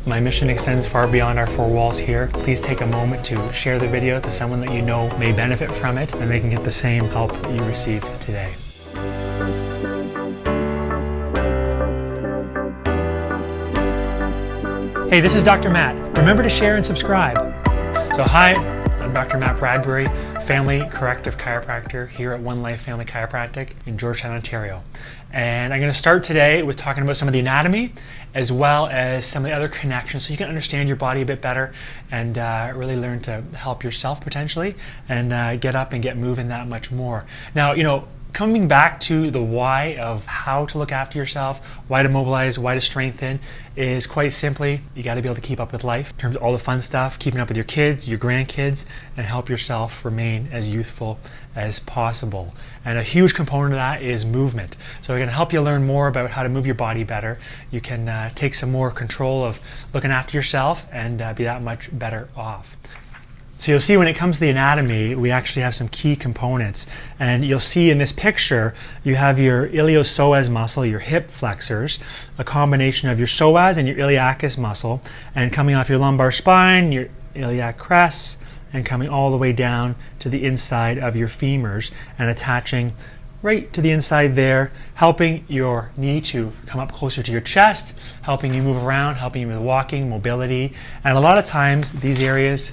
My mission extends far beyond our four walls here. Please take a moment to share the video to someone that you know may benefit from it, and they can get the same help that you received today. Hey, this is Dr. Matt. Remember to share and subscribe. So hi, I'm Dr. Matt Bradbury, Family Corrective Chiropractor here at One Life Family Chiropractic in Georgetown, Ontario. And I'm going to start today with talking about some of the anatomy as well as some of the other connections so you can understand your body a bit better and really learn to help yourself potentially and get up and get moving that much more. Now, coming back to the why of how to look after yourself, why to mobilize, why to strengthen, is quite simply, you got to be able to keep up with life in terms of all the fun stuff, keeping up with your kids, your grandkids, and help yourself remain as youthful as possible. And a huge component of that is movement. So we're going to help you learn more about how to move your body better. You can take some more control of looking after yourself and be that much better off. So you'll see when it comes to the anatomy, we actually have some key components. And you'll see in this picture, you have your iliopsoas muscle, your hip flexors, a combination of your psoas and your iliacus muscle, and coming off your lumbar spine, your iliac crest, and coming all the way down to the inside of your femurs and attaching right to the inside there, helping your knee to come up closer to your chest, helping you move around, helping you with walking, mobility. And a lot of times these areas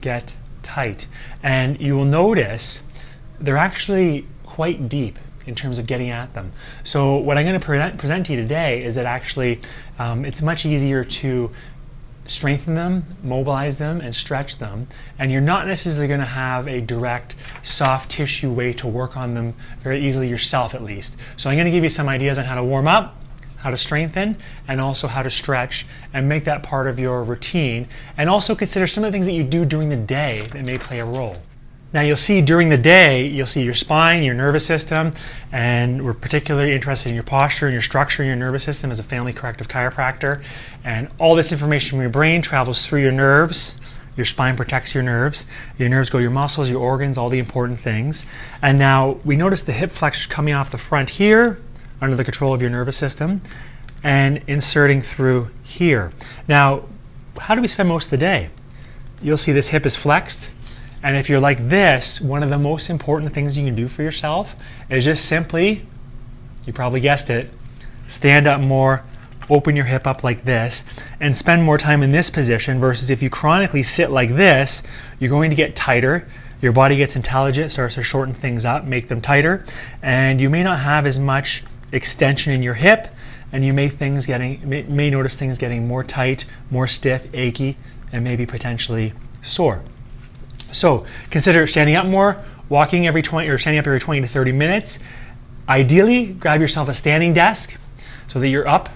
get tight, and you will notice they're actually quite deep in terms of getting at them. So what I'm going to present to you today is that actually it's much easier to strengthen them, mobilize them, and stretch them, and you're not necessarily going to have a direct soft tissue way to work on them very easily yourself, at least. So I'm going to give you some ideas on how to warm up, how to strengthen, and also how to stretch, and make that part of your routine, and also consider some of the things that you do during the day that may play a role. Now you'll see during the day, you'll see your spine, your nervous system, and we're particularly interested in your posture and your structure in your nervous system as a family corrective chiropractor. And all this information from your brain travels through your nerves. Your spine protects your nerves. Your nerves go to your muscles, your organs, all the important things. And now we notice the hip flexors coming off the front here, under the control of your nervous system, and inserting through here. Now, how do we spend most of the day? You'll see this hip is flexed, and if you're like this, one of the most important things you can do for yourself is just simply, you probably guessed it, stand up more, open your hip up like this, and spend more time in this position versus if you chronically sit like this, you're going to get tighter. Your body gets intelligent, starts to shorten things up, make them tighter, and you may not have as much extension in your hip, and you may notice things getting more tight, more stiff, achy, and maybe potentially sore. So consider standing up more, walking every 20 or standing up every 20 to 30 minutes. Ideally, grab yourself a standing desk so that you're up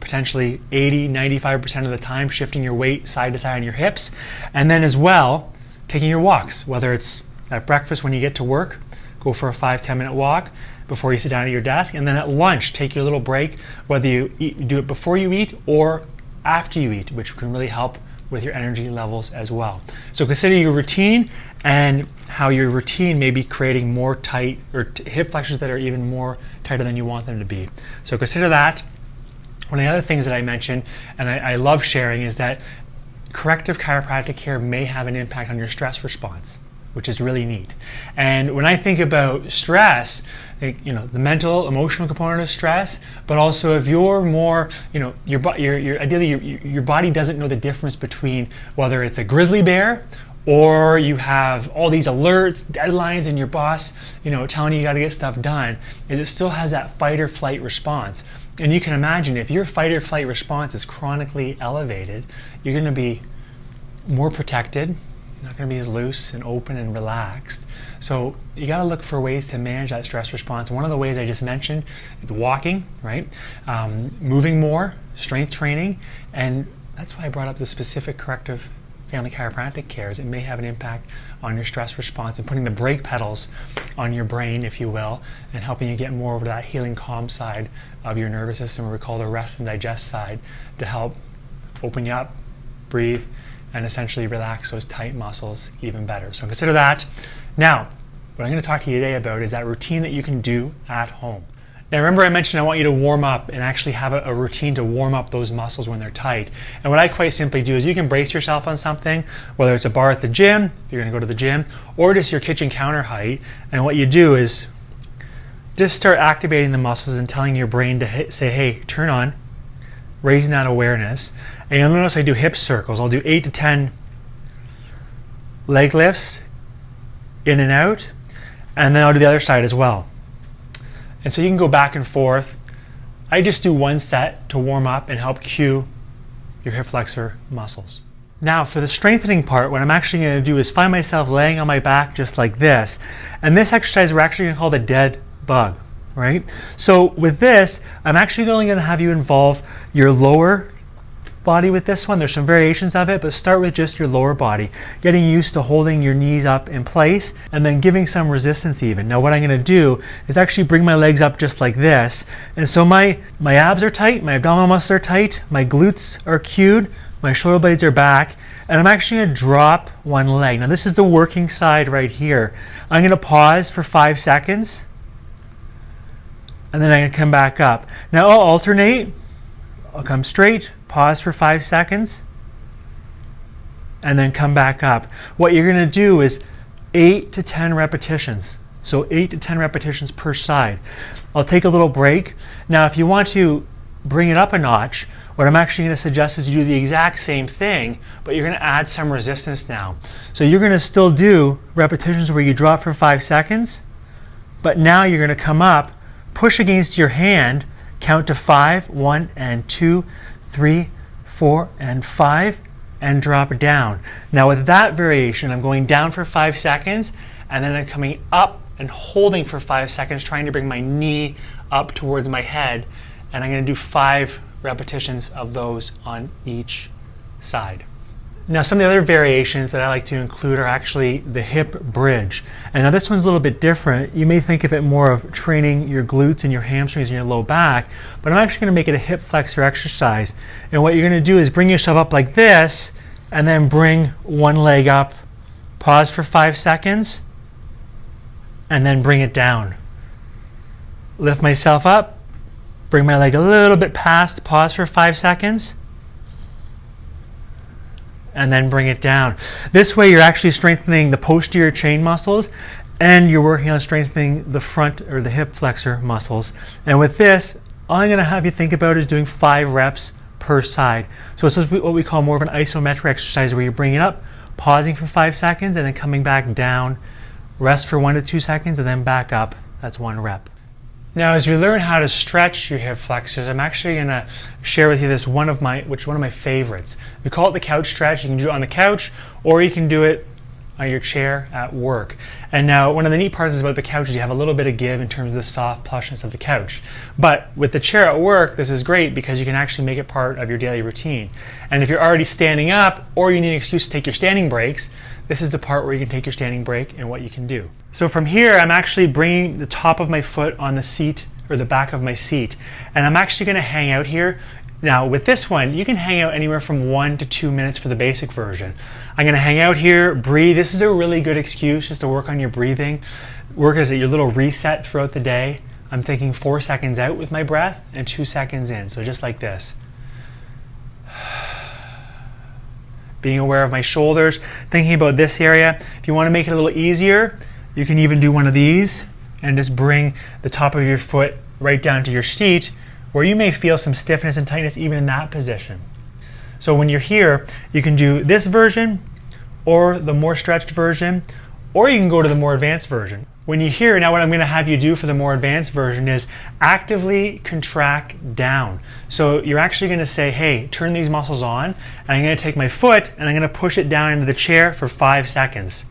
potentially 80-95% of the time, shifting your weight side to side on your hips, and then as well taking your walks, whether it's at breakfast when you get to work, go for a 5-10 minute walk before you sit down at your desk, and then at lunch take your little break, whether you do it before you eat or after you eat, which can really help with your energy levels as well. So consider your routine and how your routine may be creating more tight or hip flexors that are even more tighter than you want them to be. So consider that. One of the other things that I mentioned, and I love sharing, is that corrective chiropractic care may have an impact on your stress response, which is really neat. And when I think about stress, the mental, emotional component of stress, but also if you're more, ideally your body doesn't know the difference between whether it's a grizzly bear or you have all these alerts, deadlines, and your boss, telling you got to get stuff done, is it still has that fight or flight response. And you can imagine if your fight or flight response is chronically elevated, you're going to be more protected, not going to be as loose and open and relaxed. So you got to look for ways to manage that stress response. One of the ways I just mentioned is walking, right? Moving more, strength training, and that's why I brought up the specific corrective family chiropractic cares. It may have an impact on your stress response and putting the brake pedals on your brain, if you will, and helping you get more over to that healing calm side of your nervous system, or we call the rest and digest side, to help open you up, breathe, and essentially relax those tight muscles even better. So consider that. Now, what I'm going to talk to you today about is that routine that you can do at home. Now remember I mentioned I want you to warm up and actually have a routine to warm up those muscles when they're tight. And what I quite simply do is you can brace yourself on something, whether it's a bar at the gym, if you're going to go to the gym, or just your kitchen counter height. And what you do is just start activating the muscles and telling your brain to say, hey, turn on, raising that awareness. And you'll notice I do hip circles. I'll do 8 to 10 leg lifts in and out, and then I'll do the other side as well. And so you can go back and forth. I just do one set to warm up and help cue your hip flexor muscles. Now for the strengthening part, what I'm actually going to do is find myself laying on my back just like this. And this exercise we're actually going to call the dead bug, right? So with this, I'm actually only going to have you involve your lower body with this one. There's some variations of it, but start with just your lower body, getting used to holding your knees up in place and then giving some resistance even. Now what I'm going to do is actually bring my legs up just like this, and so my abs are tight, my abdominal muscles are tight, my glutes are cued, my shoulder blades are back, and I'm actually going to drop one leg. Now this is the working side right here. I'm going to pause for 5 seconds and then I'm going to come back up. Now I'll alternate. I'll come straight, pause for 5 seconds, and then come back up. What you're going to do is 8 to 10 repetitions. So 8 to 10 repetitions per side. I'll take a little break. Now if you want to bring it up a notch, what I'm actually going to suggest is you do the exact same thing, but you're going to add some resistance now. So you're going to still do repetitions where you drop for 5 seconds, but now you're going to come up, push against your hand, count to 5, 1 and 2, 3, 4 and 5, and drop down. Now with that variation, I'm going down for 5 seconds, and then I'm coming up and holding for 5 seconds, trying to bring my knee up towards my head, and I'm going to do 5 repetitions of those on each side. Now some of the other variations that I like to include are actually the hip bridge. And now this one's a little bit different. You may think of it more of training your glutes and your hamstrings and your low back, but I'm actually going to make it a hip flexor exercise. And what you're going to do is bring yourself up like this, and then bring one leg up, pause for 5 seconds, and then bring it down. Lift myself up, bring my leg a little bit past, pause for 5 seconds, and then bring it down. This way you're actually strengthening the posterior chain muscles, and you're working on strengthening the front or the hip flexor muscles. And with this, all I'm going to have you think about is doing 5 reps per side. So this is what we call more of an isometric exercise, where you bring it up, pausing for 5 seconds, and then coming back down, rest for 1 to 2 seconds, and then back up. That's 1 rep. Now, as we learn how to stretch your hip flexors, I'm actually going to share with you this one of my favorites. We call it the couch stretch. You can do it on the couch, or you can do it on your chair at work. And now, one of the neat parts is about the couch is you have a little bit of give in terms of the soft plushness of the couch. But with the chair at work, this is great because you can actually make it part of your daily routine. And if you're already standing up, or you need an excuse to take your standing breaks, this is the part where you can take your standing break and what you can do. So from here, I'm actually bringing the top of my foot on the seat, or the back of my seat, and I'm actually going to hang out here. Now with this one, you can hang out anywhere from 1 to 2 minutes for the basic version. I'm going to hang out here, breathe. This is a really good excuse just to work on your breathing. Work as your little reset throughout the day. I'm thinking 4 seconds out with my breath and 2 seconds in, so just like this. Being aware of my shoulders, thinking about this area. If you want to make it a little easier, you can even do one of these and just bring the top of your foot right down to your seat, where you may feel some stiffness and tightness even in that position. So when you're here, you can do this version, or the more stretched version, or you can go to the more advanced version. When you're here, now what I'm going to have you do for the more advanced version is actively contract down. So you're actually going to say, hey, turn these muscles on, and I'm going to take my foot and I'm going to push it down into the chair for 5 seconds.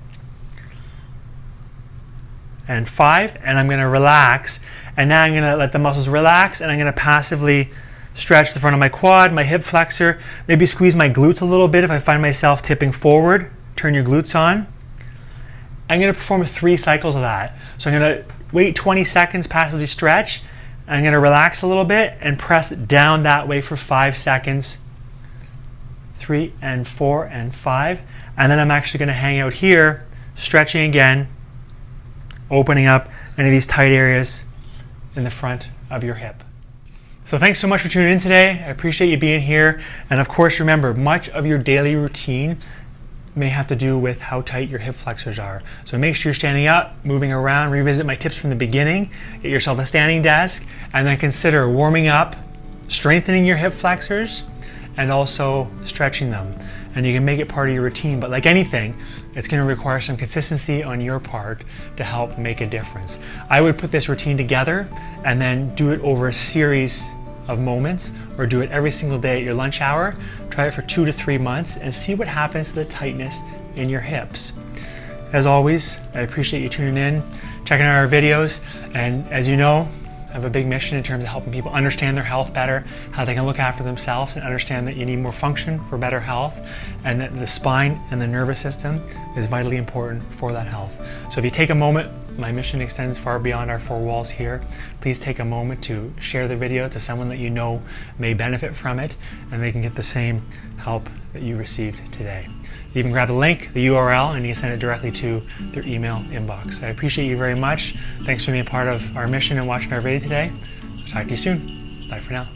And 5, and I'm going to relax, and now I'm going to let the muscles relax, and I'm going to passively stretch the front of my quad, my hip flexor, maybe squeeze my glutes a little bit if I find myself tipping forward. Turn your glutes on. I'm going to perform 3 cycles of that. So I'm going to wait 20 seconds, passively stretch. I'm going to relax a little bit and press down that way for 5 seconds. 3 and 4 and 5. And then I'm actually going to hang out here, stretching again, opening up any of these tight areas, in the front of your hip. So thanks so much for tuning in today. I appreciate you being here. And of course, remember, much of your daily routine may have to do with how tight your hip flexors are. So make sure you're standing up, moving around, revisit my tips from the beginning, get yourself a standing desk, and then consider warming up, strengthening your hip flexors, and also stretching them. And you can make it part of your routine, but like anything, it's going to require some consistency on your part to help make a difference. I would put this routine together and then do it over a series of moments, or do it every single day at your lunch hour. Try it for 2 to 3 months and see what happens to the tightness in your hips. As always, I appreciate you tuning in, checking out our videos, and as you know, I have a big mission in terms of helping people understand their health better, how they can look after themselves, and understand that you need more function for better health, and that the spine and the nervous system is vitally important for that health. So if you take a moment, my mission extends far beyond our 4 walls here. Please take a moment to share the video to someone that you know may benefit from it, and they can get the same help that you received today. You can grab the link, the URL, and you can send it directly to their email inbox. I appreciate you very much. Thanks for being a part of our mission and watching our video today. I'll talk to you soon. Bye for now.